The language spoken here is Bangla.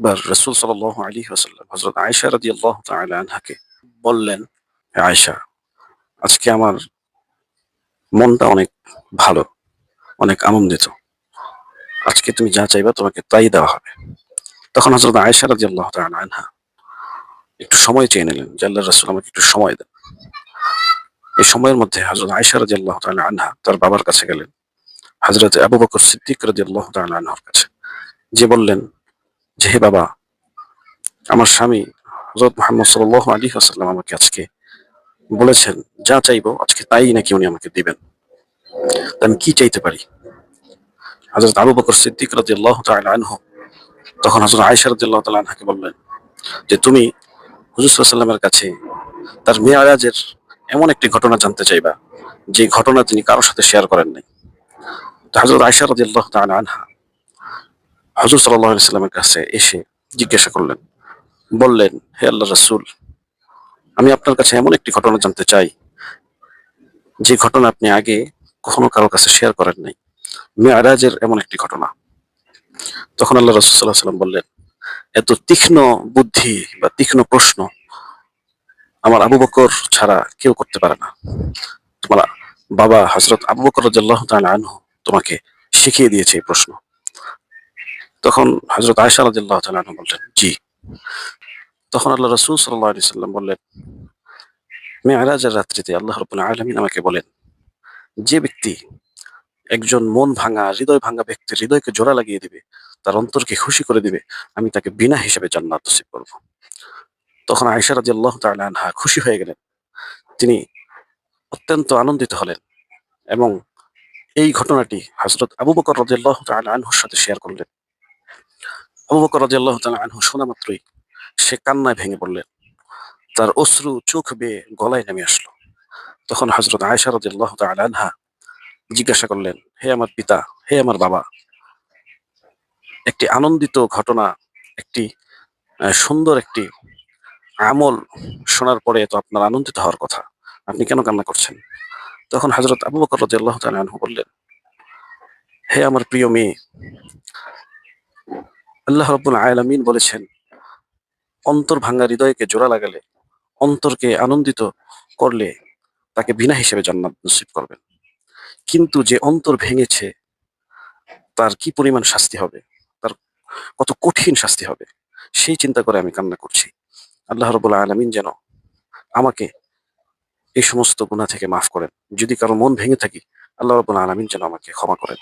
একবার রাসূল সাল্লাল্লাহু আলাইহি ওয়াসাল্লাম হযরত আয়েশা রাদিয়াল্লাহু তাআলা আনহাকে বললেন, "হে আয়েশা, আজকে আমার মনটা অনেক ভালো, অনেক আনন্দিত। আজকে তুমি যা চাইবা তোমাকে তাই দেওয়া হবে।" তখন হযরত আয়েশা রাদিয়াল্লাহু তাআলা আনহা একটু সময় চেয়ে নিলেন যে, "আল্লাহর রাসূল আমাকে একটু সময় দেন।" এই সময়ের মধ্যে হযরত আয়েশা রাদিয়াল্লাহু তাআলা আনহা তার বাবার কাছে গেলেন, হযরত আবু বকর সিদ্দিক রাদিয়াল্লাহু তাআলা আনহুর কাছে। যেয়ে বললেন যে, "হে বাবা, আমার স্বামী হযরত মুহাম্মদ সাল্লাল্লাহু আলাইহি ওয়াসাল্লাম আমাকে আজকে বলেছেন যা চাইবো আজকে তাই নাকি উনি আমাকে দিবেন। তা আমি কি চাইতে পারি?" হযরত আবু বকর সিদ্দিক রাদিয়াল্লাহু তাআলা আনহু তখন হযরত আয়েশা রাদিয়াল্লাহু তাআলা আনহাকে বললেন যে, "তুমি হুজুর সাল্লাল্লাহু আলাইহি ওয়াসাল্লামের কাছে তার মিরাজের এমন একটি ঘটনা জানতে চাইবা, যে ঘটনা তিনি কারো সাথে শেয়ার করেন নাই।" তো হযরত আয়েশা রাদিয়াল্লাহু তাআলা আনহা হুজুর সাল্লাল্লাহু আলাইহি ওয়াসাল্লামের কাছে এসে জিজ্ঞাসা করলেন, বললেন, "হে আল্লাহর রাসূল, আমি আপনার কাছে এমন একটি ঘটনা জানতে চাই, যে ঘটনা আপনি আগে কখনো কারো কাছে শেয়ার করেন নাই। মিরাজের এমন একটি ঘটনা।" তখন আল্লাহ রাসূল সাল্লাল্লাহু আলাইহি ওয়াসাল্লাম বললেন, "এত তীক্ষ্ণ বুদ্ধি বা তীক্ষ্ণ প্রশ্ন আমার আবু বকর ছাড়া কেউ করতে পারে না। তোমার বাবা হযরত আবু বকর রাদিয়াল্লাহু তাআলা আনহু তোমাকে শিখিয়ে দিয়েছে এই প্রশ্ন।" তখন হযরত আয়েশা রাদিয়াল্লাহু তাআলা আনহা বললেন, "জি।" তখন আল্লাহ রাসূল সাল্লাল্লাহু আলাইহি ওয়াসাল্লাম বললেন, "মিরাজের রাত্রিতে আল্লাহ রাব্বুল আলামিন আমাকে বলেন, যে ব্যক্তি একজন মন ভাঙা, হৃদয় ভাঙা ব্যক্তির হৃদয়কে জোড়া লাগিয়ে দিবে, তার অন্তরকে খুশি করে দিবে, আমি তাকে বিনা হিসাবে জান্নাত নসিব করব।" তখন আয়েশা রাদিয়াল্লাহু তাআলা আনহা খুশি হয়ে গেলেন। তিনি অত্যন্ত আনন্দিত হলেন এবং এই ঘটনাটি হযরত আবু বকর রাদিয়াল্লাহু তাআলা আনহুর সাথে শেয়ার করলেন। আবু বকর রাদিয়াল্লাহু তাআলা আনহু শোনা মাত্রই সে কান্নায় ভেঙে পড়লেন। তার অশ্রু চোখ বেয়ে গলায় নেমে আসলো। তখন হযরত আয়েশা রাদিয়াল্লাহু তাআলা আনহা জিজ্ঞাসা করলেন, "হে আমার পিতা, হে আমার বাবা, একটি আনন্দিত ঘটনা, একটি সুন্দর একটি আমল শোনার পরে তো আপনার আনন্দিত হওয়ার কথা। আপনি কেন কান্না করছেন?" তখন হযরত আবু বকর রাদিয়াল্লাহু তাআলা আনহু বললেন, "হে আমার প্রিয় মেয়ে, আল্লাহ রাব্বুল আলামিন বলেছেন, অন্তর ভাঙা হৃদয়কে জোড়া লাগালে, অন্তরকে আনন্দিত করলে তাকে বিনা হিসেবে জান্নাত নসিব করবেন। কিন্তু যে অন্তর ভেঙেছে তার কি পরিমাণ শাস্তি হবে? তার কত কঠিন শাস্তি হবে? সেই চিন্তা করে আমি কান্না করছি। আল্লাহ রাব্বুল আলামিন যেন আমাকে এই সমস্ত গুনাহ থেকে মাফ করেন। যদি কারো মন ভেঙে থাকি, আল্লাহ রাব্বুল আলামিন যেন আমাকে ক্ষমা করেন।"